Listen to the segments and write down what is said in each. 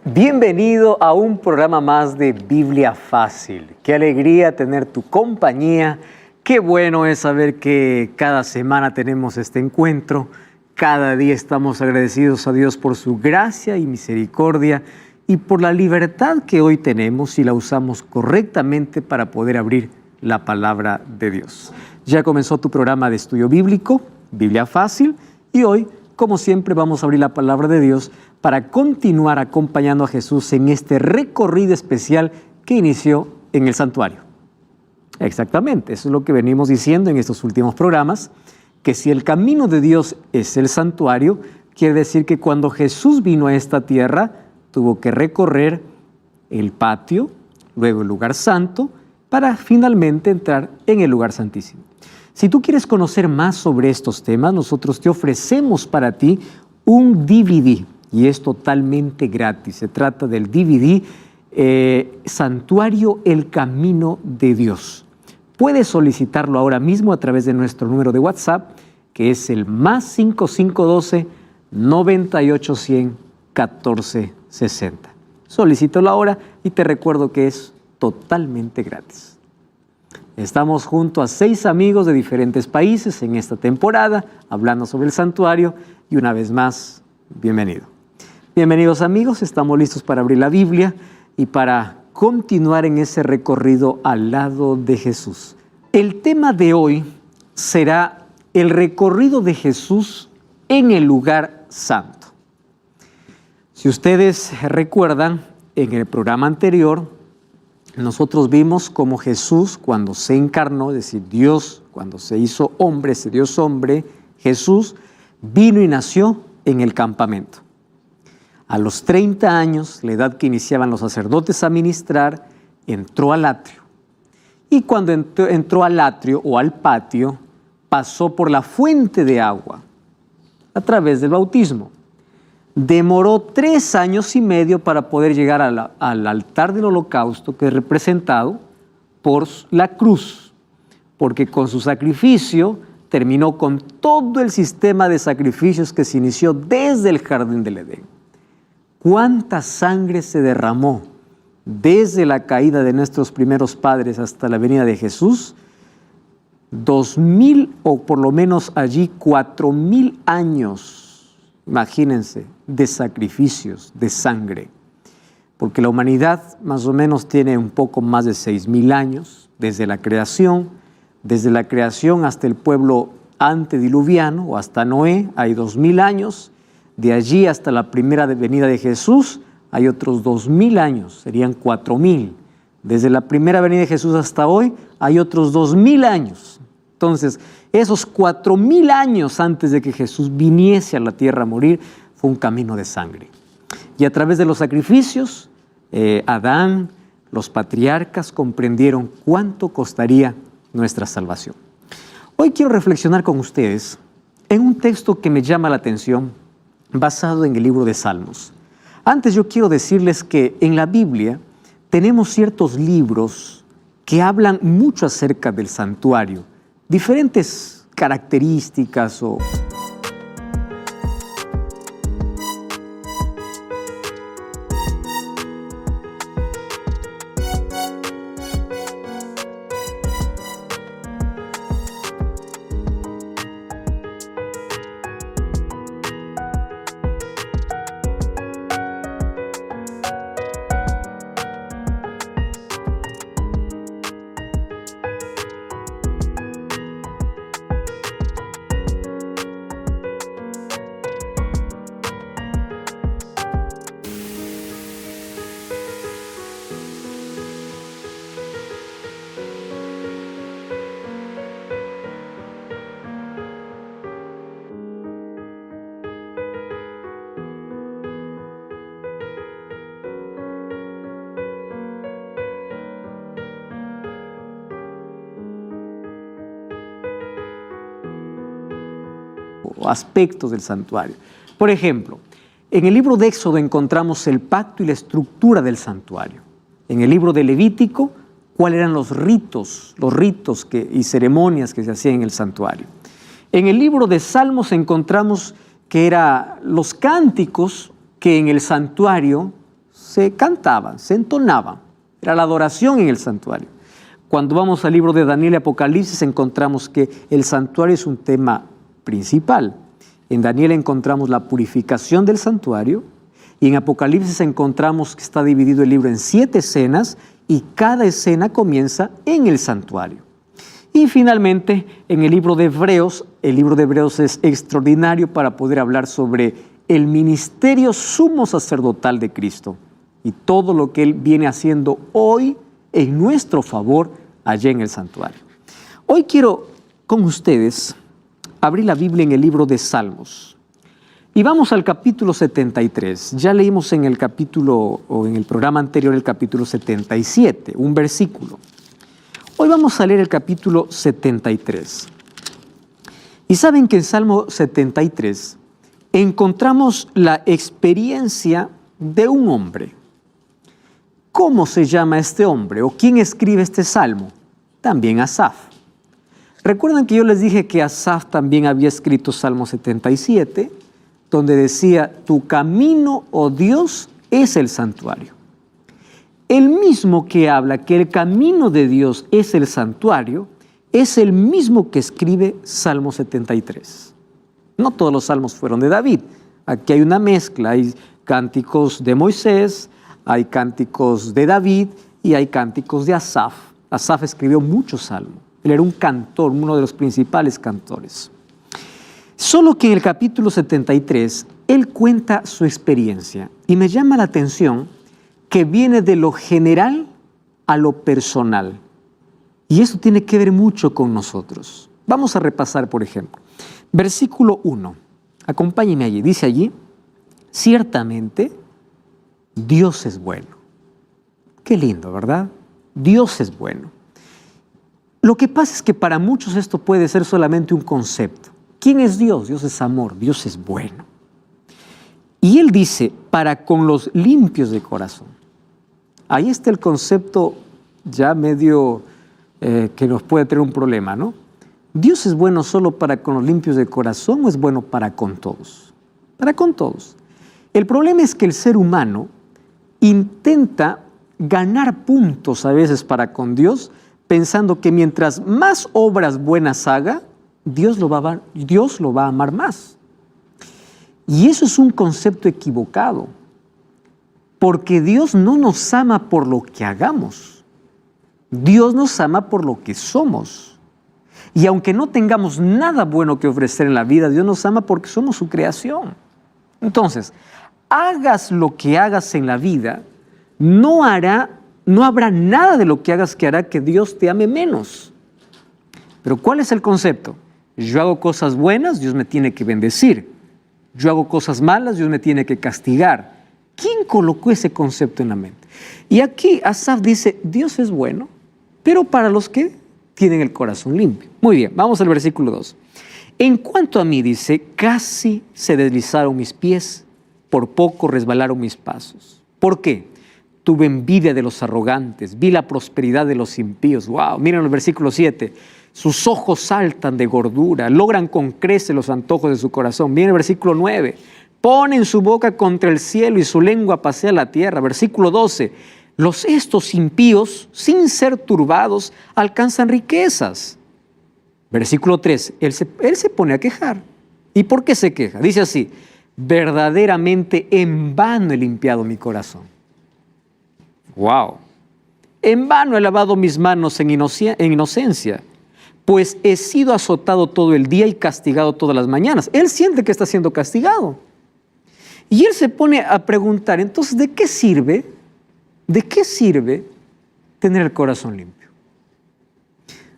Bienvenido a un programa más de Biblia Fácil. Qué alegría tener tu compañía. Qué bueno es saber que cada semana tenemos este encuentro. Cada día estamos agradecidos a Dios por su gracia y misericordia y por la libertad que hoy tenemos y la usamos correctamente para poder abrir la palabra de Dios. Ya comenzó tu programa de estudio bíblico, Biblia Fácil, y hoy, como siempre, vamos a abrir la palabra de Dios para continuar acompañando a Jesús en este recorrido especial que inició en el santuario. Exactamente, eso es lo que venimos diciendo en estos últimos programas, que si el camino de Dios es el santuario, quiere decir que cuando Jesús vino a esta tierra, tuvo que recorrer el patio, luego el lugar santo, para finalmente entrar en el lugar santísimo. Si tú quieres conocer más sobre estos temas, nosotros te ofrecemos para ti un DVD, y es totalmente gratis. Se trata del DVD Santuario El Camino de Dios. Puedes solicitarlo ahora mismo a través de nuestro número de WhatsApp, que es el +5512 9810 1460. Solicítalo ahora y te recuerdo que es totalmente gratis. Estamos junto a 6 amigos de diferentes países en esta temporada, hablando sobre el santuario, y una vez más, bienvenido. Bienvenidos amigos, estamos listos para abrir la Biblia y para continuar en ese recorrido al lado de Jesús. El tema de hoy será el recorrido de Jesús en el lugar santo. Si ustedes recuerdan, en el programa anterior, nosotros vimos cómo Jesús, cuando se encarnó, es decir, Dios, cuando se hizo hombre, se dio hombre, Jesús vino y nació en el campamento. A los 30 años, la edad que iniciaban los sacerdotes a ministrar, entró al atrio. Y cuando entró al atrio o al patio, pasó por la fuente de agua a través del bautismo. Demoró 3 años y medio para poder llegar al altar del holocausto, que es representado por la cruz, porque con su sacrificio terminó con todo el sistema de sacrificios que se inició desde el jardín del Edén. ¿Cuánta sangre se derramó desde la caída de nuestros primeros padres hasta la venida de Jesús? 2000 o por lo menos allí 4000 años, imagínense, de sacrificios, de sangre. Porque la humanidad más o menos tiene un poco más de 6000 años desde la creación hasta el pueblo antediluviano o hasta Noé hay 2000 años. De allí hasta la primera venida de Jesús hay otros 2000 años, serían 4000. Desde la primera venida de Jesús hasta hoy hay otros 2000 años. Entonces, esos 4000 años antes de que Jesús viniese a la tierra a morir, fue un camino de sangre. Y a través de los sacrificios, Adán, los patriarcas comprendieron cuánto costaría nuestra salvación. Hoy quiero reflexionar con ustedes en un texto que me llama la atención, basado en el libro de Salmos. Antes yo quiero decirles que en la Biblia tenemos ciertos libros que hablan mucho acerca del santuario, diferentes características o aspectos del santuario. Por ejemplo, en el libro de Éxodo encontramos el pacto y la estructura del santuario. En el libro de Levítico, cuáles eran los ritos y ceremonias que se hacían en el santuario. En el libro de Salmos encontramos que eran los cánticos que en el santuario se cantaban, se entonaban. Era la adoración en el santuario. Cuando vamos al libro de Daniel y Apocalipsis encontramos que el santuario es un tema principal. En Daniel encontramos la purificación del santuario y en Apocalipsis encontramos que está dividido el libro en 7 escenas y cada escena comienza en el santuario. Y finalmente, en el libro de Hebreos es extraordinario para poder hablar sobre el ministerio sumo sacerdotal de Cristo y todo lo que Él viene haciendo hoy en nuestro favor allá en el santuario. Hoy quiero con ustedes abrir la Biblia en el libro de Salmos. Y vamos al capítulo 73. Ya leímos en el capítulo, o en el programa anterior, el capítulo 77, un versículo. Hoy vamos a leer el capítulo 73. Y saben que en Salmo 73 encontramos la experiencia de un hombre. ¿Cómo se llama este hombre? ¿O quién escribe este salmo? También Asaf. Recuerdan que yo les dije que Asaf también había escrito Salmo 77, donde decía, tu camino, oh Dios, es el santuario. El mismo que habla que el camino de Dios es el santuario, es el mismo que escribe Salmo 73. No todos los salmos fueron de David. Aquí hay una mezcla, hay cánticos de Moisés, hay cánticos de David y hay cánticos de Asaf. Asaf escribió muchos salmos. Él era un cantor, uno de los principales cantores. Solo que en el capítulo 73, él cuenta su experiencia. Y me llama la atención que viene de lo general a lo personal. Y eso tiene que ver mucho con nosotros. Vamos a repasar, por ejemplo. Versículo 1. Acompáñenme allí. Dice allí, ciertamente Dios es bueno. Qué lindo, ¿verdad? Dios es bueno. Lo que pasa es que para muchos esto puede ser solamente un concepto. ¿Quién es Dios? Dios es amor, Dios es bueno. Y él dice, para con los limpios de corazón. Ahí está el concepto ya medio que nos puede tener un problema, ¿no? ¿Dios es bueno solo para con los limpios de corazón o es bueno para con todos? Para con todos. El problema es que el ser humano intenta ganar puntos a veces para con Dios, pensando que mientras más obras buenas haga, Dios lo va a amar más. Y eso es un concepto equivocado, porque Dios no nos ama por lo que hagamos. Dios nos ama por lo que somos. Y aunque no tengamos nada bueno que ofrecer en la vida, Dios nos ama porque somos su creación. Entonces, hagas lo que hagas en la vida, no habrá nada de lo que hagas que hará que Dios te ame menos. Pero ¿cuál es el concepto? Yo hago cosas buenas, Dios me tiene que bendecir. Yo hago cosas malas, Dios me tiene que castigar. ¿Quién colocó ese concepto en la mente? Y aquí Asaf dice, Dios es bueno, pero para los que tienen el corazón limpio. Muy bien, vamos al versículo 2. En cuanto a mí, dice, casi se deslizaron mis pies, por poco resbalaron mis pasos. ¿Por qué? Tuve envidia de los arrogantes, vi la prosperidad de los impíos. Wow, miren el versículo 7. Sus ojos saltan de gordura, logran con creces los antojos de su corazón. Viene el versículo 9. Ponen su boca contra el cielo y su lengua pasea la tierra. Versículo 12. Estos impíos, sin ser turbados, alcanzan riquezas. Versículo 3. Él se pone a quejar. ¿Y por qué se queja? Dice así, verdaderamente en vano he limpiado mi corazón. Wow. En vano he lavado mis manos en inocencia, pues he sido azotado todo el día y castigado todas las mañanas. Él siente que está siendo castigado. Y él se pone a preguntar, entonces, ¿de qué sirve? ¿De qué sirve tener el corazón limpio?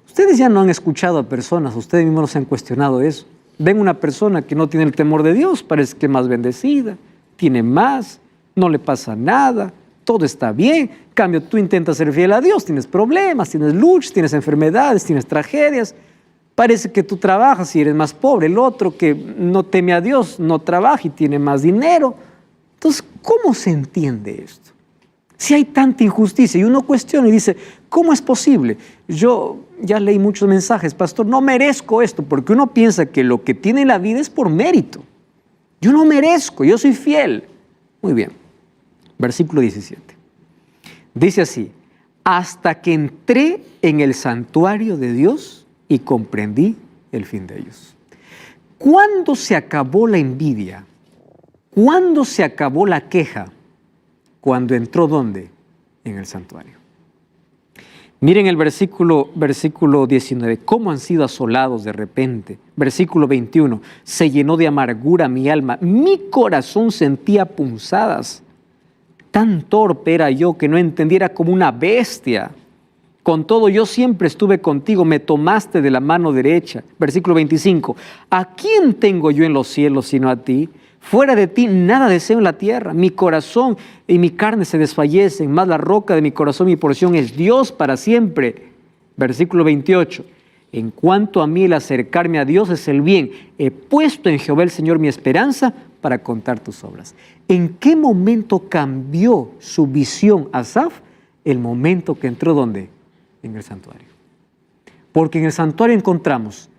Ustedes ya no han escuchado a personas, ustedes mismos se han cuestionado eso. Ven una persona que no tiene el temor de Dios, parece que es más bendecida, tiene más, no le pasa nada, todo está bien. En cambio, tú intentas ser fiel a Dios, tienes problemas, tienes luchas, tienes enfermedades, tienes tragedias. Parece que tú trabajas y eres más pobre. El otro que no teme a Dios no trabaja y tiene más dinero. Entonces, ¿cómo se entiende esto? Si hay tanta injusticia y uno cuestiona y dice, ¿cómo es posible? Yo ya leí muchos mensajes, pastor, no merezco esto, porque uno piensa que lo que tiene en la vida es por mérito. Yo no merezco, yo soy fiel. Muy bien. versículo 17. Dice así: hasta que entré en el santuario de Dios y comprendí el fin de ellos. ¿Cuándo se acabó la envidia? ¿Cuándo se acabó la queja? Cuando entró, ¿dónde? En el santuario. Miren el versículo 19, cómo han sido asolados de repente. Versículo 21, se llenó de amargura mi alma, mi corazón sentía punzadas. Tan torpe era yo que no entendiera como una bestia. Con todo yo siempre estuve contigo, me tomaste de la mano derecha. Versículo 25, ¿a quién tengo yo en los cielos sino a ti? Fuera de ti nada deseo en la tierra. Mi corazón y mi carne se desfallecen, mas la roca de mi corazón, mi porción es Dios para siempre. Versículo 28. En cuanto a mí, el acercarme a Dios es el bien. He puesto en Jehová el Señor mi esperanza para contar tus obras. ¿En qué momento cambió su visión Asaf? El momento que entró, ¿dónde? En el santuario. Porque en el santuario encontramos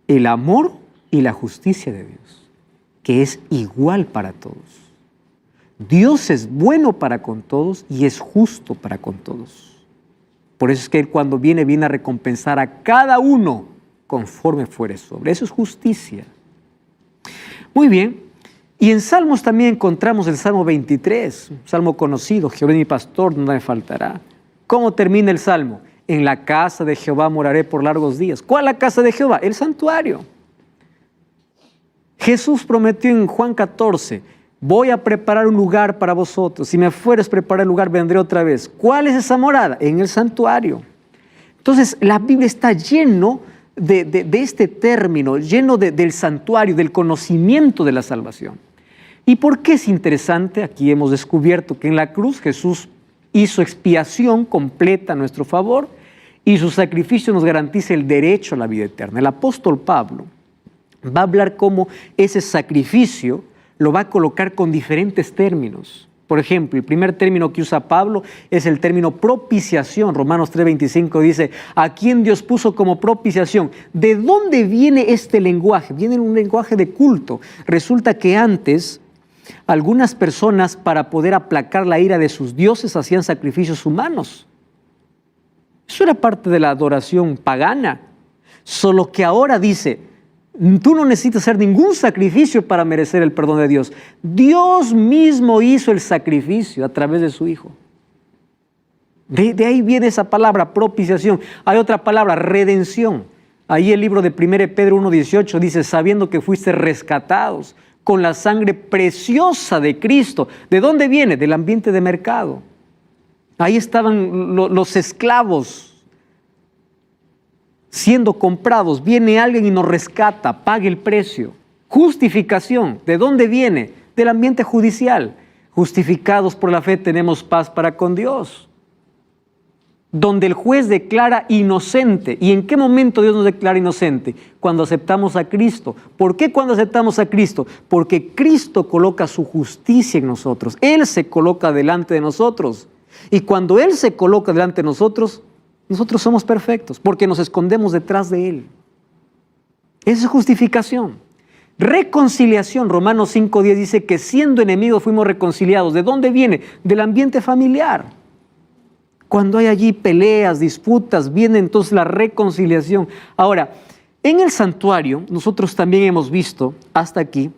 el amor y la justicia de Dios, que es igual para todos. Dios es bueno para con todos y es justo para con todos. Por eso es que Él cuando viene a recompensar a cada uno conforme fuere su obra. Eso es justicia. Muy bien. Y en Salmos también encontramos el Salmo 23, un salmo conocido: Jehová es mi pastor, nada me faltará. ¿Cómo termina el Salmo? En la casa de Jehová moraré por largos días. ¿Cuál es la casa de Jehová? El santuario. Jesús prometió en Juan 14, voy a preparar un lugar para vosotros. Si me fueres a preparar el lugar, vendré otra vez. ¿Cuál es esa morada? En el santuario. Entonces, la Biblia está lleno de este término, lleno del santuario, del conocimiento de la salvación. ¿Y por qué es interesante? Aquí hemos descubierto que en la cruz Jesús hizo expiación completa a nuestro favor y su sacrificio nos garantiza el derecho a la vida eterna. El apóstol Pablo va a hablar cómo ese sacrificio lo va a colocar con diferentes términos. Por ejemplo, el primer término que usa Pablo es el término propiciación. Romanos 3:25 dice, ¿a quién Dios puso como propiciación? ¿De dónde viene este lenguaje? Viene un lenguaje de culto. Resulta que antes algunas personas, para poder aplacar la ira de sus dioses, hacían sacrificios humanos. Eso era parte de la adoración pagana. Solo que ahora dice, tú no necesitas hacer ningún sacrificio para merecer el perdón de Dios. Dios mismo hizo el sacrificio a través de su Hijo. De ahí viene esa palabra, propiciación. Hay otra palabra, redención. Ahí el libro de 1 Pedro 1:18 dice, sabiendo que fuiste rescatados con la sangre preciosa de Cristo. ¿De dónde viene? Del ambiente de mercado. Ahí estaban los esclavos siendo comprados. Viene alguien y nos rescata, paga el precio. Justificación, ¿de dónde viene? Del ambiente judicial. Justificados por la fe tenemos paz para con Dios. Donde el juez declara inocente. ¿Y en qué momento Dios nos declara inocente? Cuando aceptamos a Cristo. ¿Por qué cuando aceptamos a Cristo? Porque Cristo coloca su justicia en nosotros. Él se coloca delante de nosotros. Y cuando Él se coloca delante de nosotros, nosotros somos perfectos, porque nos escondemos detrás de Él. Esa es justificación. Reconciliación, Romanos 5:10 dice que siendo enemigos fuimos reconciliados. ¿De dónde viene? Del ambiente familiar. Cuando hay allí peleas, disputas, viene entonces la reconciliación. Ahora, en el santuario, nosotros también hemos visto hasta aquí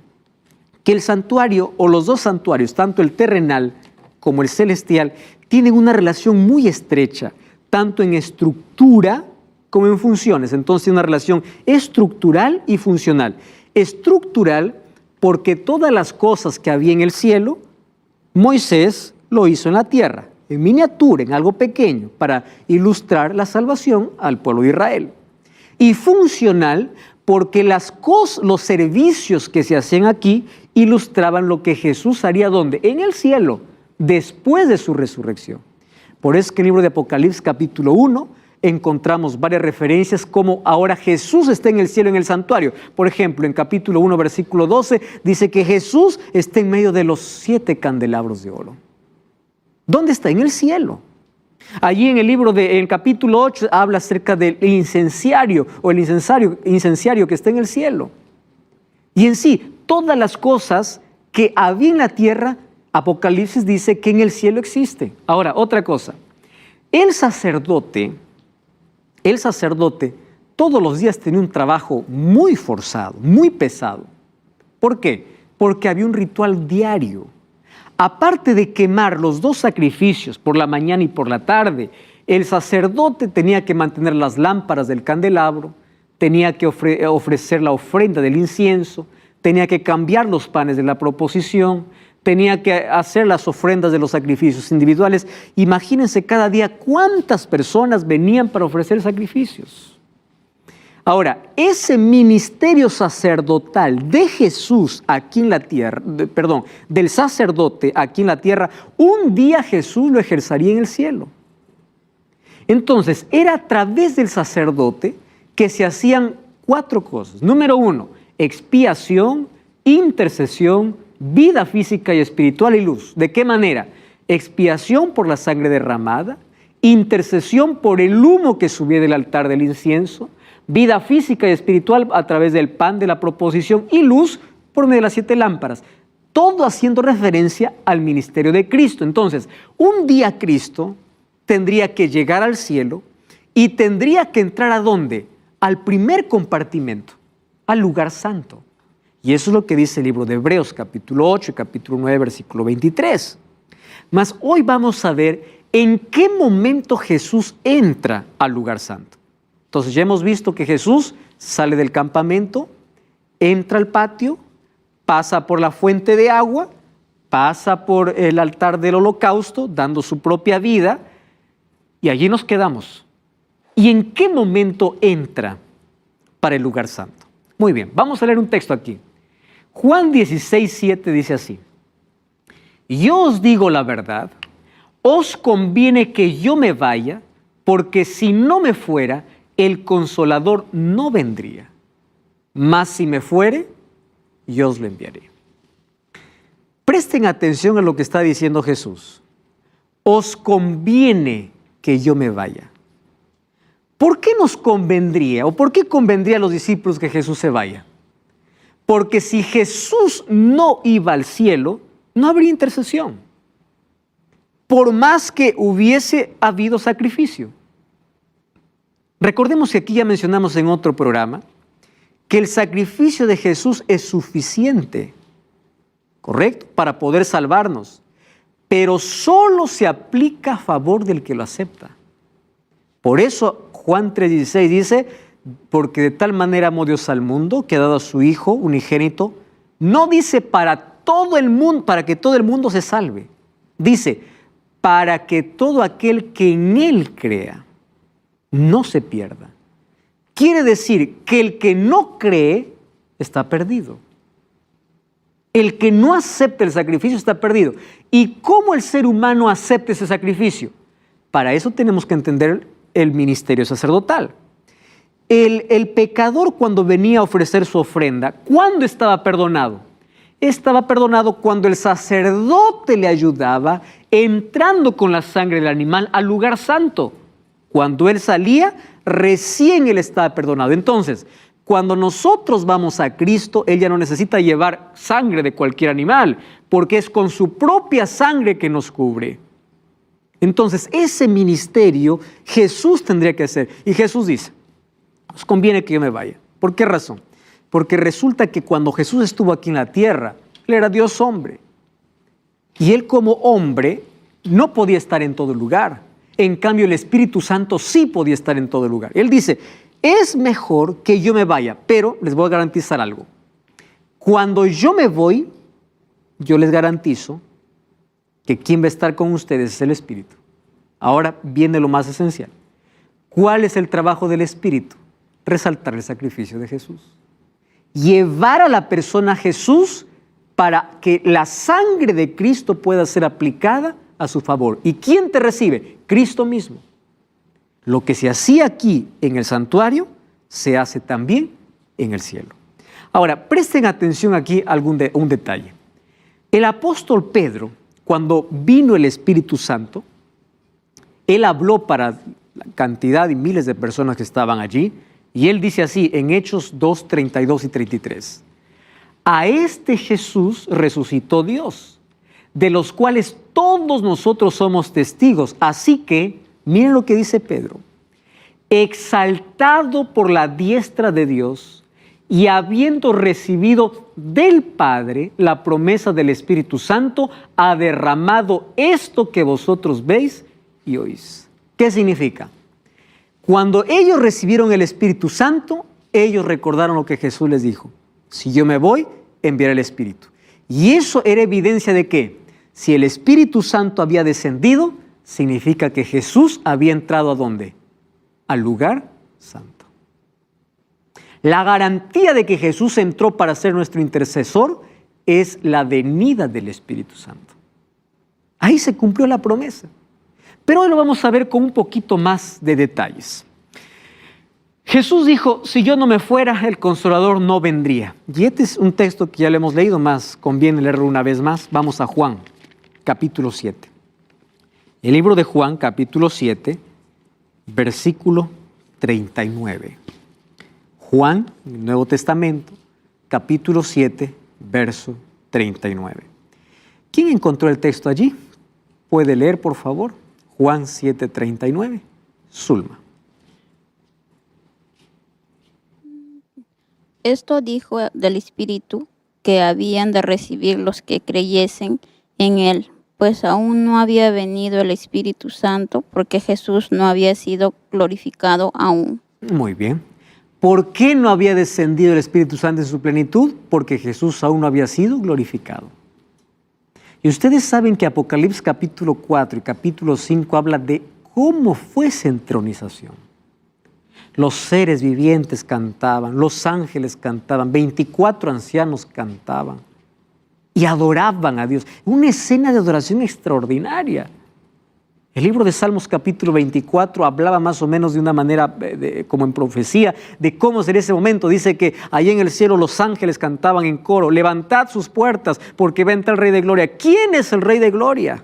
que el santuario o los dos santuarios, tanto el terrenal como el celestial, tienen una relación muy estrecha, tanto en estructura como en funciones. Entonces, una relación estructural y funcional. Estructural porque todas las cosas que había en el cielo, Moisés lo hizo en la tierra, en miniatura, en algo pequeño, para ilustrar la salvación al pueblo de Israel. Y funcional porque los servicios que se hacían aquí ilustraban lo que Jesús haría ¿dónde? En el cielo, después de su resurrección. Por eso que en el libro de Apocalipsis capítulo 1 encontramos varias referencias como ahora Jesús está en el cielo, en el santuario. Por ejemplo, en capítulo 1, versículo 12, dice que Jesús está en medio de los 7 candelabros de oro. ¿Dónde está? En el cielo. Allí en el capítulo 8 habla acerca del incenciario o el incenciario que está en el cielo. Y en sí, todas las cosas que había en la tierra Apocalipsis dice que en el cielo existe. Ahora, otra cosa. El sacerdote todos los días tenía un trabajo muy forzado, muy pesado. ¿Por qué? Porque había un ritual diario. Aparte de quemar los 2 sacrificios por la mañana y por la tarde, el sacerdote tenía que mantener las lámparas del candelabro, tenía que ofrecer la ofrenda del incienso, tenía que cambiar los panes de la proposición, tenía que hacer las ofrendas de los sacrificios individuales. Imagínense cada día cuántas personas venían para ofrecer sacrificios. Ahora, ese ministerio sacerdotal de Jesús aquí en la tierra, del sacerdote aquí en la tierra, un día Jesús lo ejercería en el cielo. Entonces, era a través del sacerdote que se hacían 4 cosas. Número 1, expiación, intercesión, vida física y espiritual y luz. ¿De qué manera? Expiación por la sangre derramada, intercesión por el humo que subía del altar del incienso, vida física y espiritual a través del pan de la proposición y luz por medio de las 7 lámparas. Todo haciendo referencia al ministerio de Cristo. Entonces, un día Cristo tendría que llegar al cielo y tendría que entrar ¿a dónde? Al primer compartimento, al lugar santo. Y eso es lo que dice el libro de Hebreos, capítulo 8 y capítulo 9, versículo 23. Mas hoy vamos a ver en qué momento Jesús entra al lugar santo. Entonces ya hemos visto que Jesús sale del campamento, entra al patio, pasa por la fuente de agua, pasa por el altar del holocausto, dando su propia vida, y allí nos quedamos. ¿Y en qué momento entra para el lugar santo? Muy bien, vamos a leer un texto aquí. Juan 16:7 dice así: yo os digo la verdad, os conviene que yo me vaya, porque si no me fuera, el Consolador no vendría. Mas si me fuere, yo os lo enviaré. Presten atención a lo que está diciendo Jesús. Os conviene que yo me vaya. ¿Por qué nos convendría o por qué convendría a los discípulos que Jesús se vaya? Porque si Jesús no iba al cielo, no habría intercesión. Por más que hubiese habido sacrificio. Recordemos que aquí ya mencionamos en otro programa que el sacrificio de Jesús es suficiente, ¿correcto?, para poder salvarnos, pero solo se aplica a favor del que lo acepta. Por eso Juan 3:16 dice: porque de tal manera amó Dios al mundo que ha dado a su Hijo unigénito. No dice para todo el mundo, para que todo el mundo se salve. Dice para que todo aquel que en Él crea no se pierda. Quiere decir que el que no cree está perdido. El que no acepta el sacrificio está perdido. ¿Y cómo el ser humano acepta ese sacrificio? Para eso tenemos que entender el ministerio sacerdotal. El pecador, cuando venía a ofrecer su ofrenda, ¿cuándo estaba perdonado? Estaba perdonado cuando el sacerdote le ayudaba entrando con la sangre del animal al lugar santo. Cuando él salía, recién él estaba perdonado. Entonces, cuando nosotros vamos a Cristo, Él ya no necesita llevar sangre de cualquier animal, porque es con su propia sangre que nos cubre. Entonces, ese ministerio Jesús tendría que hacer. Y Jesús dice: os conviene que yo me vaya. ¿Por qué razón? Porque resulta que cuando Jesús estuvo aquí en la tierra, Él era Dios hombre. Y Él como hombre no podía estar en todo lugar. En cambio, el Espíritu Santo sí podía estar en todo lugar. Él dice: es mejor que yo me vaya, pero les voy a garantizar algo. Cuando yo me voy, yo les garantizo que quien va a estar con ustedes es el Espíritu. Ahora viene lo más esencial. ¿Cuál es el trabajo del Espíritu? Resaltar el sacrificio de Jesús. Llevar a la persona a Jesús para que la sangre de Cristo pueda ser aplicada a su favor. ¿Y quién te recibe? Cristo mismo. Lo que se hacía aquí en el santuario, se hace también en el cielo. Ahora, presten atención aquí a un detalle. El apóstol Pedro, cuando vino el Espíritu Santo, él habló para la cantidad y miles de personas que estaban allí, y él dice así en Hechos 2, 32 y 33. A este Jesús resucitó Dios, de los cuales todos nosotros somos testigos. Así que, miren lo que dice Pedro, exaltado por la diestra de Dios y habiendo recibido del Padre la promesa del Espíritu Santo, ha derramado esto que vosotros veis y oís. ¿Qué significa? Cuando ellos recibieron el Espíritu Santo, ellos recordaron lo que Jesús les dijo. Si yo me voy, enviaré el Espíritu. Y eso era evidencia de que si el Espíritu Santo había descendido, significa que Jesús había entrado ¿a dónde? Al lugar santo. La garantía de que Jesús entró para ser nuestro intercesor es la venida del Espíritu Santo. Ahí se cumplió la promesa. Pero hoy lo vamos a ver con un poquito más de detalles. Jesús dijo, si yo no me fuera, el Consolador no vendría. Y este es un texto que ya le hemos leído, más conviene leerlo una vez más. Vamos a Juan, capítulo 7. El libro de Juan, capítulo 7, versículo 39. Juan, el Nuevo Testamento, capítulo 7, verso 39. ¿Quién encontró el texto allí? ¿Puede leer, por favor? Juan 7, 39. Zulma. Esto dijo del Espíritu que habían de recibir los que creyesen en Él, pues aún no había venido el Espíritu Santo, porque Jesús no había sido glorificado aún. Muy bien. ¿Por qué no había descendido el Espíritu Santo en su plenitud? Porque Jesús aún no había sido glorificado. Y ustedes saben que Apocalipsis capítulo 4 y capítulo 5 habla de cómo fue esa entronización. Los seres vivientes cantaban, los ángeles cantaban, 24 ancianos cantaban y adoraban a Dios. Una escena de adoración extraordinaria. El libro de Salmos capítulo 24 hablaba más o menos de una manera como en profecía de cómo sería ese momento. Dice que allí en el cielo los ángeles cantaban en coro, levantad sus puertas porque va a entrar el Rey de Gloria. ¿Quién es el Rey de Gloria?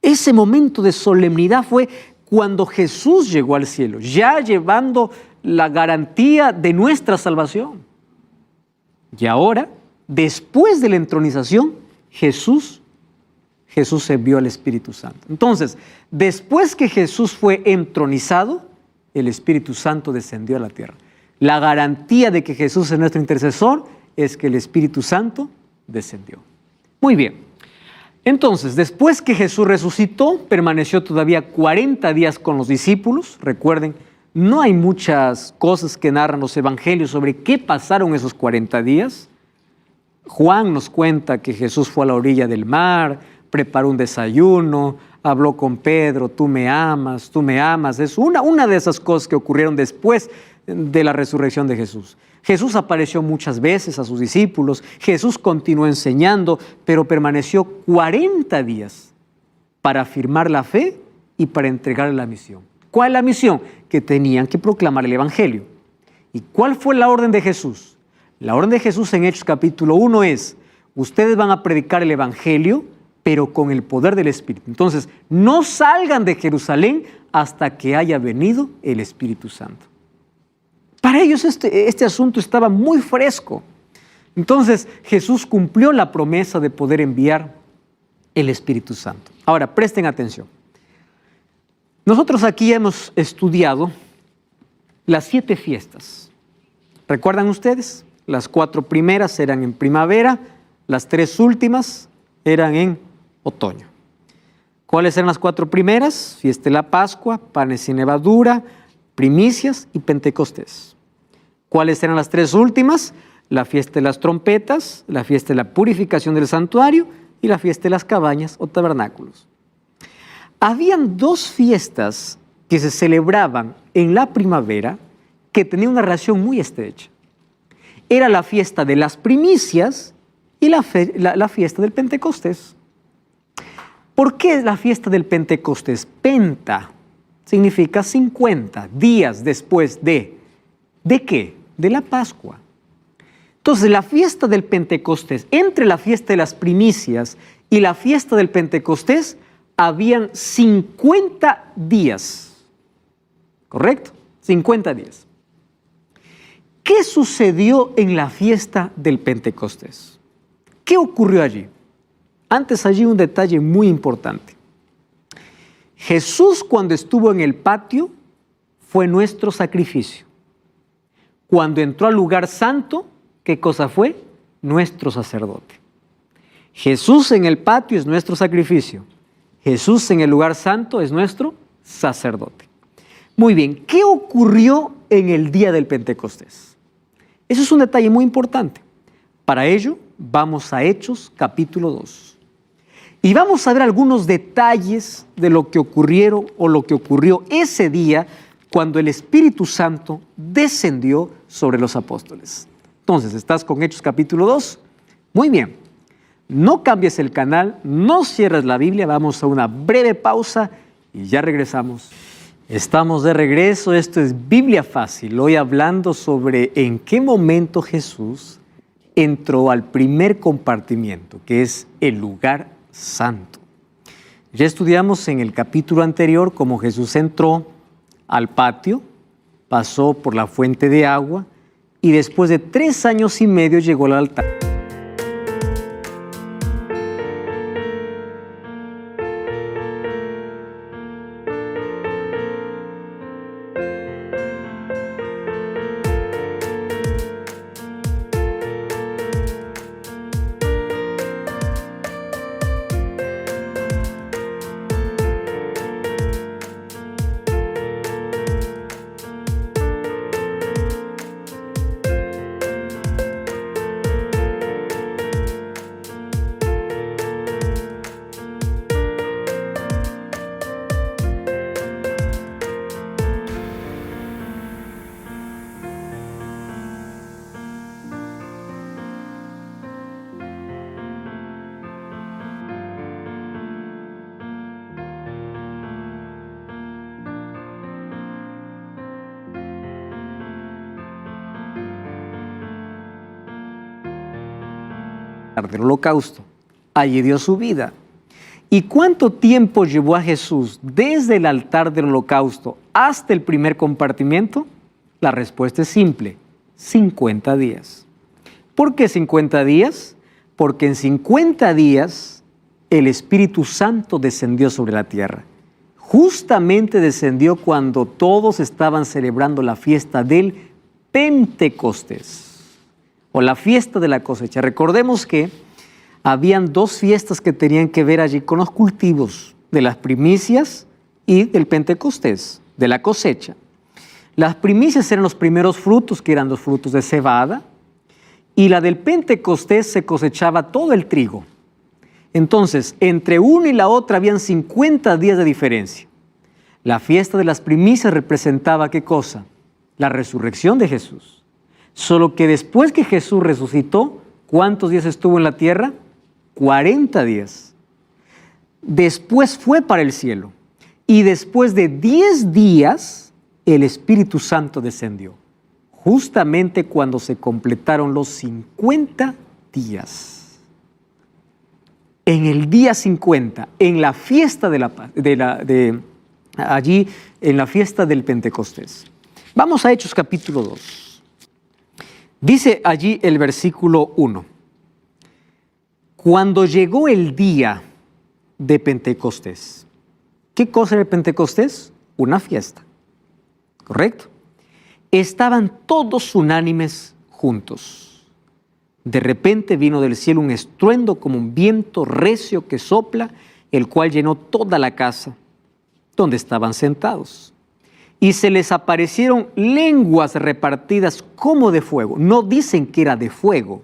Ese momento de solemnidad fue cuando Jesús llegó al cielo, ya llevando la garantía de nuestra salvación. Y ahora, después de la entronización, Jesús envió al Espíritu Santo. Entonces, después que Jesús fue entronizado, el Espíritu Santo descendió a la tierra. La garantía de que Jesús es nuestro intercesor es que el Espíritu Santo descendió. Muy bien. Entonces, después que Jesús resucitó, permaneció todavía 40 días con los discípulos. Recuerden, no hay muchas cosas que narran los evangelios sobre qué pasaron esos 40 días. Juan nos cuenta que Jesús fue a la orilla del mar, preparó un desayuno, habló con Pedro, tú me amas. Es una de esas cosas que ocurrieron después de la resurrección de Jesús. Jesús apareció muchas veces a sus discípulos, Jesús continuó enseñando, pero permaneció 40 días para afirmar la fe y para entregar la misión. ¿Cuál es la misión? Que tenían que proclamar el Evangelio. ¿Y cuál fue la orden de Jesús? La orden de Jesús en Hechos capítulo 1 es, ustedes van a predicar el Evangelio, pero con el poder del Espíritu. Entonces, no salgan de Jerusalén hasta que haya venido el Espíritu Santo. Para ellos este asunto estaba muy fresco. Entonces, Jesús cumplió la promesa de poder enviar el Espíritu Santo. Ahora, presten atención. Nosotros aquí hemos estudiado las 7 fiestas. ¿Recuerdan ustedes? Las 4 primeras eran en primavera, las 3 últimas eran en otoño. ¿Cuáles eran las 4 primeras? Fiesta de la Pascua, panes sin levadura, primicias y Pentecostés. ¿Cuáles eran las 3 últimas? La fiesta de las trompetas, la fiesta de la purificación del santuario y la fiesta de las cabañas o tabernáculos. Habían 2 fiestas que se celebraban en la primavera que tenían una relación muy estrecha. Era la fiesta de las primicias y la fiesta del Pentecostés. ¿Por qué la fiesta del Pentecostés? Penta significa 50 días después de qué? De la Pascua. Entonces, la fiesta del Pentecostés, entre la fiesta de las primicias y la fiesta del Pentecostés, habían 50 días. ¿Correcto? 50 días. ¿Qué sucedió en la fiesta del Pentecostés? ¿Qué ocurrió allí? Antes allí un detalle muy importante. Jesús, cuando estuvo en el patio, fue nuestro sacrificio. Cuando entró al lugar santo, ¿qué cosa fue? Nuestro sacerdote. Jesús en el patio es nuestro sacrificio. Jesús en el lugar santo es nuestro sacerdote. Muy bien, ¿qué ocurrió en el día del Pentecostés? Eso es un detalle muy importante. Para ello, vamos a Hechos capítulo 2. Y vamos a ver algunos detalles de lo que ocurrieron o lo que ocurrió ese día cuando el Espíritu Santo descendió sobre los apóstoles. Entonces, ¿estás con Hechos capítulo 2? Muy bien. No cambies el canal, no cierres la Biblia, vamos a una breve pausa y ya regresamos. Estamos de regreso, esto es Biblia Fácil, hoy hablando sobre en qué momento Jesús entró al primer compartimiento, que es el lugar santo. Ya estudiamos en el capítulo anterior cómo Jesús entró al patio, pasó por la fuente de agua y después de 3 años y medio llegó al altar. Del holocausto. Allí dio su vida. ¿Y cuánto tiempo llevó a Jesús desde el altar del holocausto hasta el primer compartimiento? La respuesta es simple, 50 días. ¿Por qué 50 días? Porque en 50 días el Espíritu Santo descendió sobre la tierra. Justamente descendió cuando todos estaban celebrando la fiesta del Pentecostés, o la fiesta de la cosecha. Recordemos que habían 2 fiestas que tenían que ver allí con los cultivos de las primicias y del Pentecostés, de la cosecha. Las primicias eran los primeros frutos, que eran los frutos de cebada, y la del Pentecostés se cosechaba todo el trigo. Entonces, entre una y la otra habían 50 días de diferencia. La fiesta de las primicias representaba ¿qué cosa? La resurrección de Jesús. Solo que después que Jesús resucitó, ¿cuántos días estuvo en la tierra? 40 días. Después fue para el cielo. Y después de 10 días, el Espíritu Santo descendió. Justamente cuando se completaron los 50 días. En el día 50, en la fiesta allí, en la fiesta del Pentecostés. Vamos a Hechos capítulo 2. Dice allí el versículo 1. Cuando llegó el día de Pentecostés. ¿Qué cosa era el Pentecostés? Una fiesta. ¿Correcto? Estaban todos unánimes juntos. De repente vino del cielo un estruendo como un viento recio que sopla, el cual llenó toda la casa donde estaban sentados. Y se les aparecieron lenguas repartidas como de fuego. No dicen que era de fuego,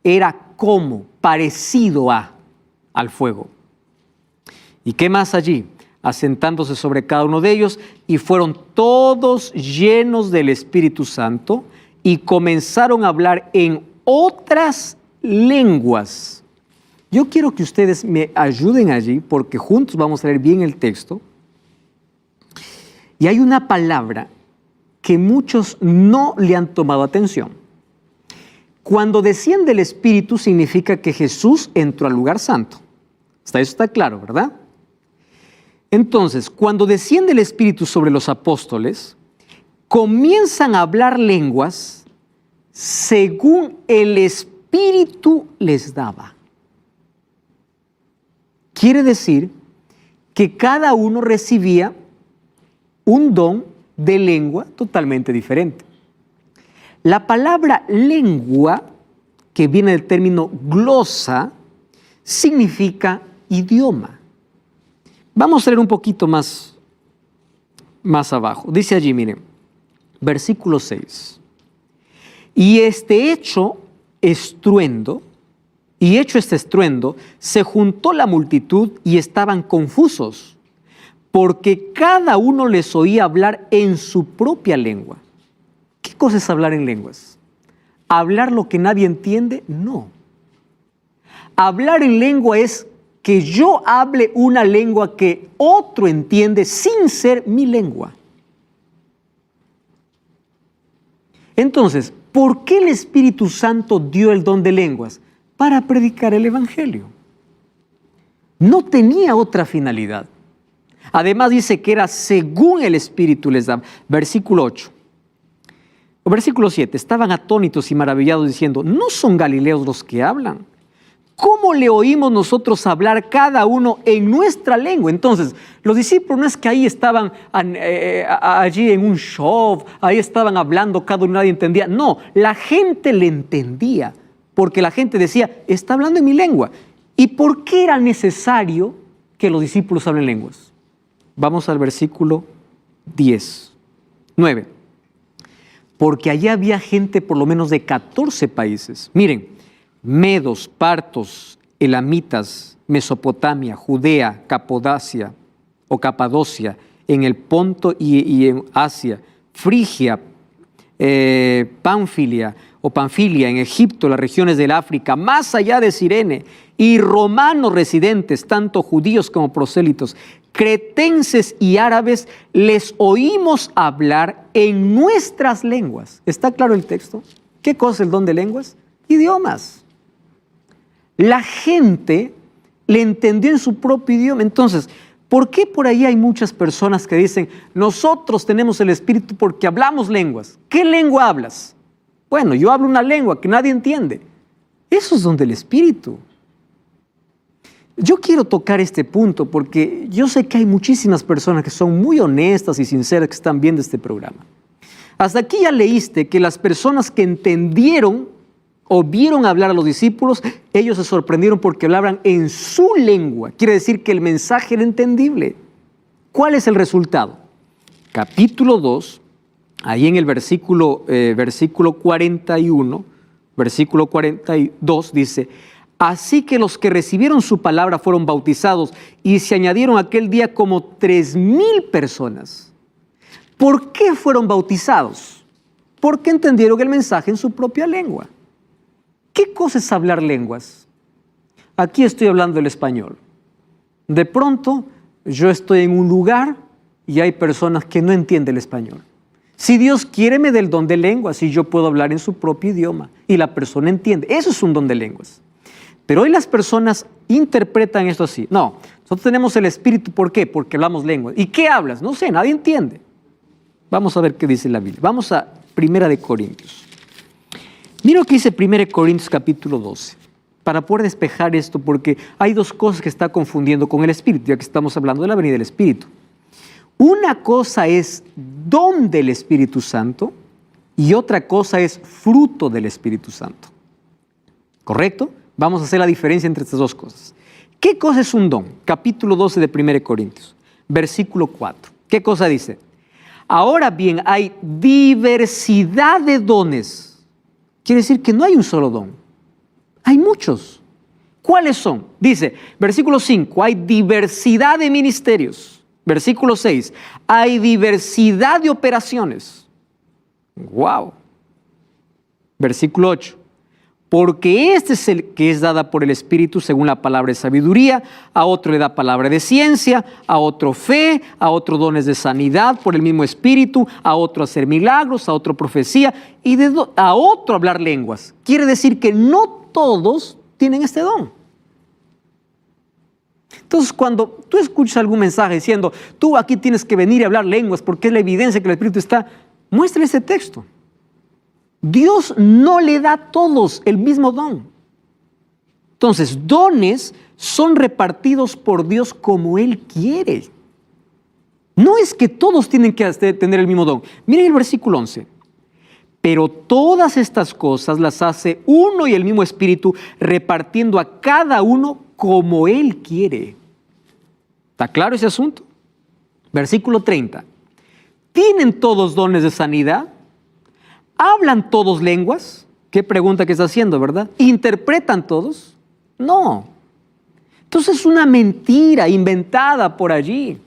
era como, parecido al fuego. ¿Y qué más allí? Asentándose sobre cada uno de ellos, y fueron todos llenos del Espíritu Santo, y comenzaron a hablar en otras lenguas. Yo quiero que ustedes me ayuden allí, porque juntos vamos a leer bien el texto. Y hay una palabra que muchos no le han tomado atención. Cuando desciende el Espíritu significa que Jesús entró al lugar santo. Hasta eso está claro, ¿verdad? Entonces, cuando desciende el Espíritu sobre los apóstoles, comienzan a hablar lenguas según el Espíritu les daba. Quiere decir que cada uno recibía un don de lengua totalmente diferente. La palabra lengua, que viene del término glosa, significa idioma. Vamos a leer un poquito más abajo. Dice allí, miren, versículo 6. Y hecho este estruendo, se juntó la multitud y estaban confusos, porque cada uno les oía hablar en su propia lengua. ¿Qué cosa es hablar en lenguas? ¿Hablar lo que nadie entiende? No. Hablar en lengua es que yo hable una lengua que otro entiende sin ser mi lengua. Entonces, ¿por qué el Espíritu Santo dio el don de lenguas? Para predicar el Evangelio. No tenía otra finalidad. Además dice que era según el Espíritu les daba. Versículo 8. O versículo 7. Estaban atónitos y maravillados diciendo, ¿no son galileos los que hablan? ¿Cómo le oímos nosotros hablar cada uno en nuestra lengua? Entonces, los discípulos no es que ahí estaban allí en un show, ahí estaban hablando, cada uno nadie entendía. No, la gente le entendía, porque la gente decía, está hablando en mi lengua. ¿Y por qué era necesario que los discípulos hablen lenguas? Vamos al versículo 9. Porque allí había gente por lo menos de 14 países. Miren, medos, partos, elamitas, Mesopotamia, Judea, Capadocia, en el Ponto y en Asia, Frigia, Panfilia, en Egipto, las regiones del África, más allá de Cirene, y romanos residentes, tanto judíos como prosélitos, cretenses y árabes, les oímos hablar en nuestras lenguas. ¿Está claro el texto? ¿Qué cosa es el don de lenguas? Idiomas. La gente le entendió en su propio idioma. Entonces, ¿por qué por ahí hay muchas personas que dicen, nosotros tenemos el Espíritu porque hablamos lenguas? ¿Qué lengua hablas? Bueno, yo hablo una lengua que nadie entiende. Eso es don del Espíritu. Yo quiero tocar este punto porque yo sé que hay muchísimas personas que son muy honestas y sinceras que están viendo este programa. Hasta aquí ya leíste que las personas que entendieron o vieron hablar a los discípulos, ellos se sorprendieron porque hablaban en su lengua. Quiere decir que el mensaje era entendible. ¿Cuál es el resultado? Capítulo 2, ahí en el versículo 41, versículo 42 dice, así que los que recibieron su palabra fueron bautizados y se añadieron aquel día como 3,000 personas. ¿Por qué fueron bautizados? Porque entendieron el mensaje en su propia lengua. ¿Qué cosa es hablar lenguas? Aquí estoy hablando el español. De pronto, yo estoy en un lugar y hay personas que no entienden el español. Si Dios quiere, me dé el don de lenguas y yo puedo hablar en su propio idioma y la persona entiende. Eso es un don de lenguas. Pero hoy las personas interpretan esto así. No, nosotros tenemos el Espíritu. ¿Por qué? Porque hablamos lenguas. ¿Y qué hablas? No sé, nadie entiende. Vamos a ver qué dice la Biblia. Vamos a 1 Corintios. Mira lo que dice 1 Corintios capítulo 12, para poder despejar esto, porque hay dos cosas que está confundiendo con el Espíritu, ya que estamos hablando de la venida del Espíritu. Una cosa es don del Espíritu Santo y otra cosa es fruto del Espíritu Santo. ¿Correcto? Vamos a hacer la diferencia entre estas dos cosas. ¿Qué cosa es un don? Capítulo 12 de 1 Corintios, versículo 4. ¿Qué cosa dice? Ahora bien, hay diversidad de dones. Quiere decir que no hay un solo don. Hay muchos. ¿Cuáles son? Dice, versículo 5, hay diversidad de ministerios. Versículo 6, hay diversidad de operaciones. ¡Wow! Versículo 8, porque este es el que es dada por el Espíritu según la palabra de sabiduría, a otro le da palabra de ciencia, a otro fe, a otro dones de sanidad por el mismo Espíritu, a otro hacer milagros, a otro profecía y a otro hablar lenguas. Quiere decir que no todos tienen este don. Entonces, cuando tú escuchas algún mensaje diciendo, tú aquí tienes que venir y hablar lenguas porque es la evidencia que el Espíritu está, muéstrale ese texto. Dios no le da a todos el mismo don. Entonces, dones son repartidos por Dios como Él quiere. No es que todos tienen que tener el mismo don. Miren el versículo 11. Pero todas estas cosas las hace uno y el mismo Espíritu, repartiendo a cada uno como Él quiere. ¿Está claro ese asunto? Versículo 30. ¿Tienen todos dones de sanidad? ¿Hablan todos lenguas? Qué pregunta que está haciendo, ¿verdad? ¿Interpretan todos? No. Entonces es una mentira inventada por allí,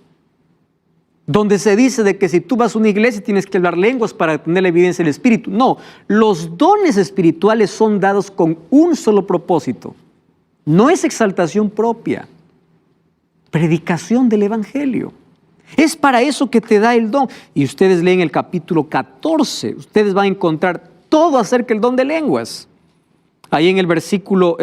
donde se dice de que si tú vas a una iglesia tienes que hablar lenguas para tener la evidencia del Espíritu. No, los dones espirituales son dados con un solo propósito. No es exaltación propia, predicación del Evangelio. Es para eso que te da el don. Y ustedes leen el capítulo 14, ustedes van a encontrar todo acerca del don de lenguas. Ahí en el versículo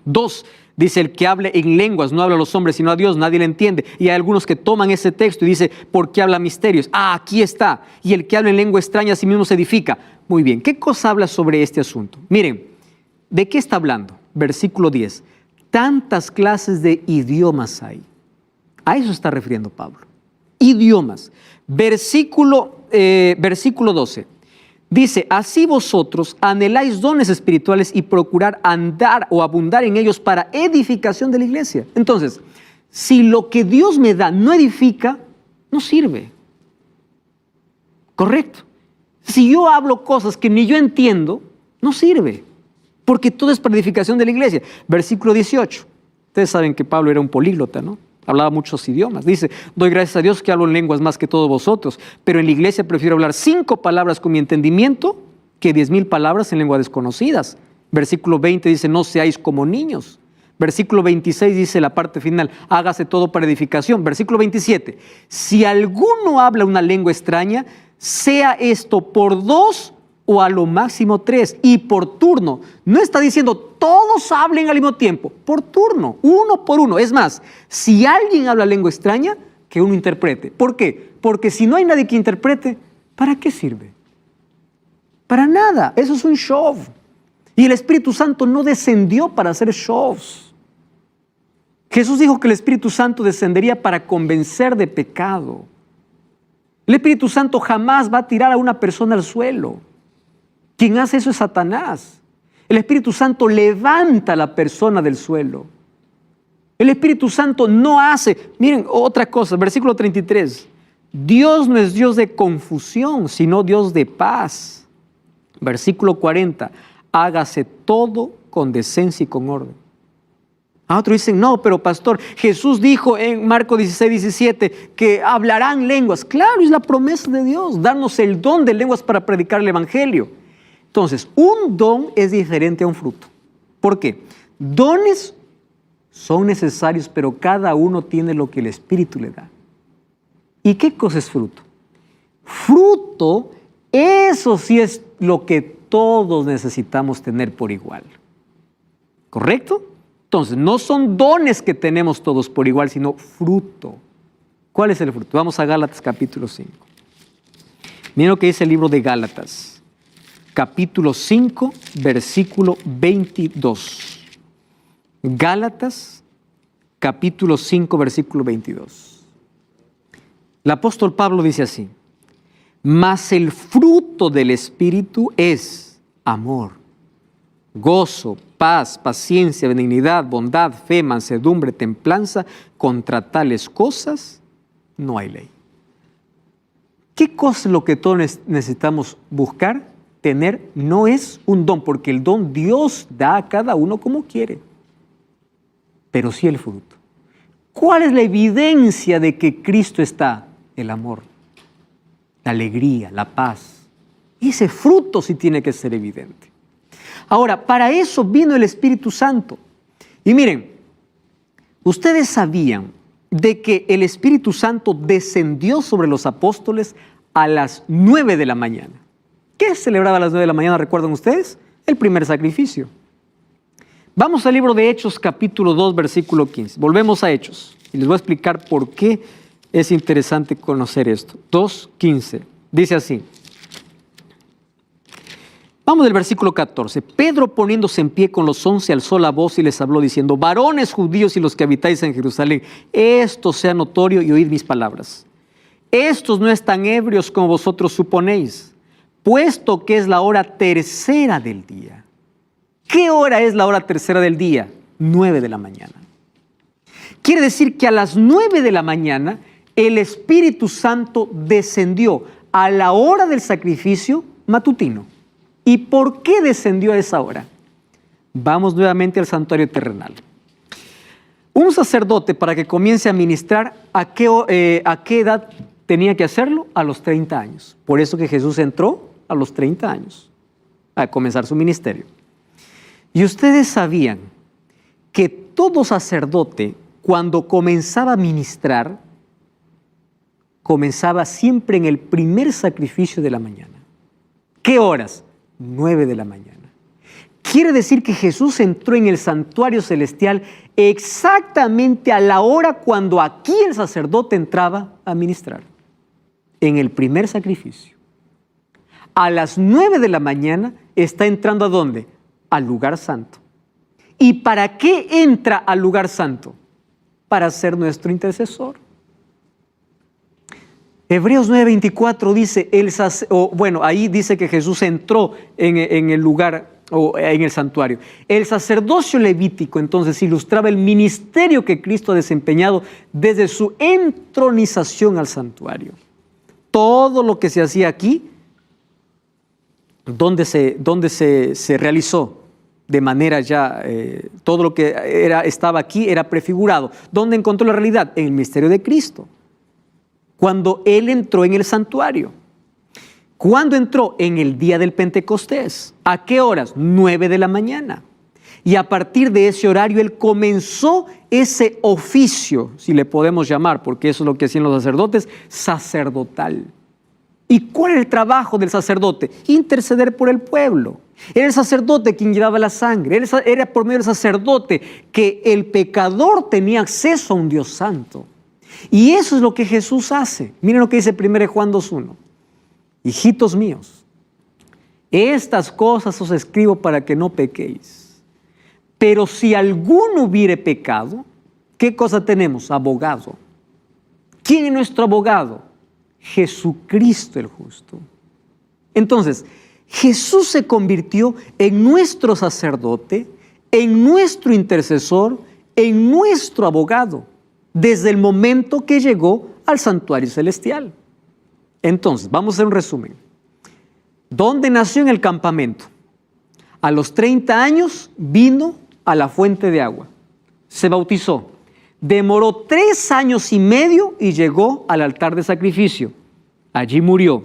2 dice: el que hable en lenguas no habla a los hombres sino a Dios, nadie le entiende. Y hay algunos que toman ese texto y dice: ¿por qué habla misterios? Aquí está. Y el que habla en lengua extraña a sí mismo se edifica. Muy bien, ¿qué cosa habla sobre este asunto? Miren, ¿de qué está hablando? Versículo 10. Tantas clases de idiomas hay. A eso está refiriendo Pablo. Idiomas. Versículo 12. Dice: así vosotros anheláis dones espirituales y procurar andar o abundar en ellos para edificación de la iglesia. Entonces, si lo que Dios me da no edifica, no sirve. ¿Correcto? Si yo hablo cosas que ni yo entiendo, no sirve, porque todo es para edificación de la iglesia. Versículo 18. Ustedes saben que Pablo era un políglota, ¿no? Hablaba muchos idiomas. Dice: doy gracias a Dios que hablo en lenguas más que todos vosotros, pero en la iglesia prefiero hablar 5 palabras con mi entendimiento que 10,000 palabras en lenguas desconocidas. Versículo 20 dice: no seáis como niños. Versículo 26 dice la parte final: hágase todo para edificación. Versículo 27: si alguno habla una lengua extraña, sea esto por 2 o a lo máximo 3, y por turno. No está diciendo todos hablen al mismo tiempo, por turno, uno por uno. Es más, si alguien habla lengua extraña, que uno interprete. ¿Por qué? Porque si no hay nadie que interprete, ¿para qué sirve? Para nada, eso es un show. Y el Espíritu Santo no descendió para hacer shows. Jesús dijo que el Espíritu Santo descendería para convencer de pecado. El Espíritu Santo jamás va a tirar a una persona al suelo. Quien hace eso es Satanás. El Espíritu Santo levanta a la persona del suelo. El Espíritu Santo no hace. Miren, otra cosa, versículo 33. Dios no es Dios de confusión, sino Dios de paz. Versículo 40. Hágase todo con decencia y con orden. A otros dicen: no, pero pastor, Jesús dijo en Marcos 16, 17 que hablarán lenguas. Claro, es la promesa de Dios, darnos el don de lenguas para predicar el Evangelio. Entonces, un don es diferente a un fruto. ¿Por qué? Dones son necesarios, pero cada uno tiene lo que el Espíritu le da. ¿Y qué cosa es fruto? Fruto, eso sí es lo que todos necesitamos tener por igual. ¿Correcto? Entonces, no son dones que tenemos todos por igual, sino fruto. ¿Cuál es el fruto? Vamos a Gálatas capítulo 5. Miren lo que dice el libro de Gálatas. Capítulo 5, versículo 22. Gálatas, capítulo 5, versículo 22. El apóstol Pablo dice así: mas el fruto del Espíritu es amor, gozo, paz, paciencia, benignidad, bondad, fe, mansedumbre, templanza. Contra tales cosas no hay ley. ¿Qué cosa es lo que todos necesitamos buscar? Tener. No es un don, porque el don Dios da a cada uno como quiere, pero sí el fruto. ¿Cuál es la evidencia de que Cristo está? El amor, la alegría, la paz. Y ese fruto sí tiene que ser evidente. Ahora, para eso vino el Espíritu Santo. Y miren, ustedes sabían de que el Espíritu Santo descendió sobre los apóstoles a las 9 de la mañana. ¿Qué celebraba a las 9 de la mañana? ¿Recuerdan ustedes? El primer sacrificio. Vamos al libro de Hechos, capítulo 2, versículo 15. Volvemos a Hechos y les voy a explicar por qué es interesante conocer esto. 2:15. Dice así: Vamos del versículo 14. Pedro, poniéndose en pie con los 11, alzó la voz y les habló diciendo: varones judíos y los que habitáis en Jerusalén, esto sea notorio y oíd mis palabras. Estos no están ebrios como vosotros suponéis, puesto que es la hora tercera del día. ¿Qué hora es la hora tercera del día? 9 de la mañana. Quiere decir que a las 9 de la mañana el Espíritu Santo descendió a la hora del sacrificio matutino. ¿Y por qué descendió a esa hora? Vamos nuevamente al santuario terrenal. Un sacerdote, para que comience a ministrar, ¿a qué edad tenía que hacerlo? A los 30 años. Por eso que Jesús entró a los 30 años a comenzar su ministerio. Y ustedes sabían que todo sacerdote, cuando comenzaba a ministrar, comenzaba siempre en el primer sacrificio de la mañana. ¿Qué horas? 9 de la mañana. Quiere decir que Jesús entró en el santuario celestial exactamente a la hora cuando aquí el sacerdote entraba a ministrar, en el primer sacrificio. A las 9 de la mañana está entrando ¿a dónde? Al lugar santo. ¿Y para qué entra al lugar santo? Para ser nuestro intercesor. Hebreos 9:24 dice, ahí dice que Jesús entró en el lugar o en el santuario. El sacerdocio levítico entonces ilustraba el ministerio que Cristo ha desempeñado desde su entronización al santuario. Todo lo que se hacía aquí, donde se realizó de manera ya, todo lo que estaba aquí era prefigurado. ¿Dónde encontró la realidad? En el misterio de Cristo. Cuando Él entró en el santuario. ¿Cuándo entró? En el día del Pentecostés. ¿A qué horas? 9 de la mañana. Y a partir de ese horario Él comenzó ese oficio, si le podemos llamar, porque eso es lo que hacían los sacerdotes, sacerdotal. ¿Y cuál era el trabajo del sacerdote? Interceder por el pueblo. Era el sacerdote quien llevaba la sangre. Era por medio del sacerdote que el pecador tenía acceso a un Dios santo. Y eso es lo que Jesús hace. Miren lo que dice 1 Juan 2:1. Hijitos míos, estas cosas os escribo para que no pequéis. Pero si alguno hubiere pecado, ¿qué cosa tenemos? Abogado. ¿Quién es nuestro abogado? Jesucristo el justo. Entonces, Jesús se convirtió en nuestro sacerdote, en nuestro intercesor, en nuestro abogado, desde el momento que llegó al santuario celestial. Entonces, vamos a hacer un resumen. ¿Dónde nació? En el campamento. A los 30 años vino a la fuente de agua. Se bautizó. Demoró 3 años y medio y llegó al altar de sacrificio. Allí murió.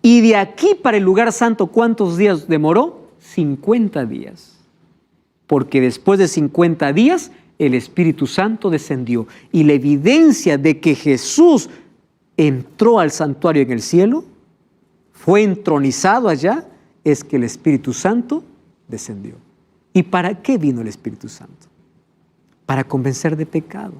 Y de aquí para el lugar santo, ¿cuántos días demoró? 50 días. Porque después de 50 días, el Espíritu Santo descendió. Y la evidencia de que Jesús entró al santuario en el cielo, fue entronizado allá, es que el Espíritu Santo descendió. ¿Y para qué vino el Espíritu Santo? Para convencer de pecado,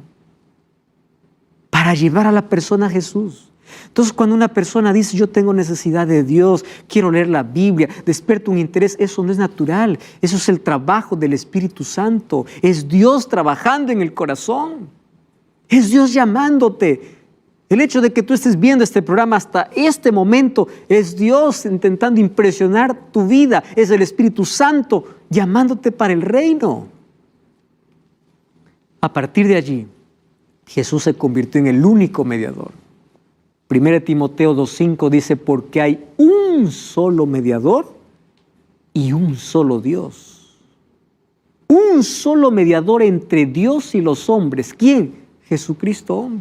para llevar a la persona a Jesús. Entonces, cuando una persona dice, yo tengo necesidad de Dios, quiero leer la Biblia, despierta un interés, eso no es natural, eso es el trabajo del Espíritu Santo, es Dios trabajando en el corazón, es Dios llamándote. El hecho de que tú estés viendo este programa hasta este momento es Dios intentando impresionar tu vida, es el Espíritu Santo llamándote para el reino. A partir de allí, Jesús se convirtió en el único mediador. 1 Timoteo 2:5 dice, porque hay un solo mediador y un solo Dios. Un solo mediador entre Dios y los hombres. ¿Quién? Jesucristo hombre.